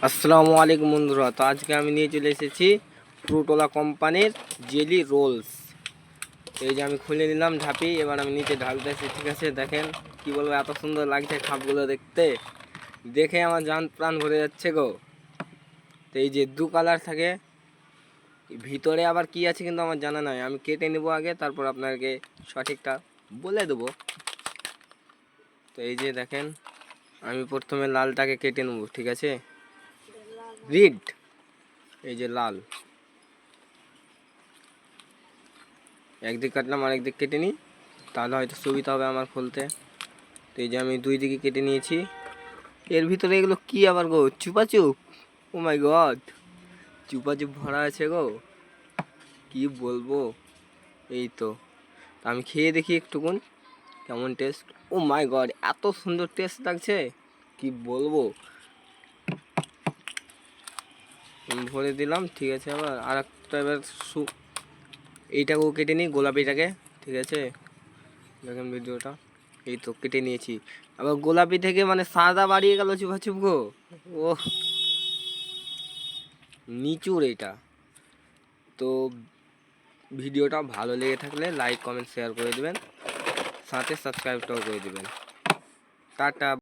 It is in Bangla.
আসসালামু আলাইকুম বন্ধুরা। তো আজকে আমি নিয়ে চলে এসেছি ফ্রুটোলা কোম্পানির জেলি রোলস। এই যে আমি খুলে নিলাম ঝাঁপি, এবার আমি নিচে ঢালতেছি। ঠিক আছে, দেখেন কি বলবো, এত সুন্দর লাগছে খাপগুলো দেখতে, দেখে আমার জান প্রাণ ভরে যাচ্ছে গো। তো এই যে দু কালার থাকে, ভিতরে আবার কি আছে কিন্তু আমার জানা নাই। আমি কেটে নেব আগে, তারপর আপনাকে সঠিকটা বলে দেবো। তো এই যে দেখেন, আমি প্রথমে লালটাকে কেটে নেব। ঠিক আছে, রেড, এই যে লাল, একদিক কাটলাম আর একদিক কেটে নিই, তাহলে হয়তো সুবিধা হবে আমার খুলতে। তো এই যে আমি দুই দিকে কেটে নিয়েছি। এর ভিতরে এগুলো কি আবার গো, চুপাচুপ? ও মাই গড, চুপাচুপ ভরা আছে গো, কি বলবো। এই তো, আমি খেয়ে দেখি একটুকুন কেমন টেস্ট। ও মাই গড, এত সুন্দর টেস্ট লাগছে, কি বলবো। ভরে দিলাম। ঠিক আছে, আবার আর একটা, এবার এইটাকেও কেটে নিই, গোলাপিটাকে। ঠিক আছে, দেখেন ভিডিওটা, এই তো কেটে নিয়েছি। আবার গোলাপি থেকে মানে সাদা বাড়িয়ে গেল চুপাচুপ গো। ওহ, নিচুর এটা। তো ভিডিওটা ভালো লেগে থাকলে লাইক কমেন্ট শেয়ার করে দেবেন, সাথে সাবস্ক্রাইবটাও করে দেবেন। টাটা।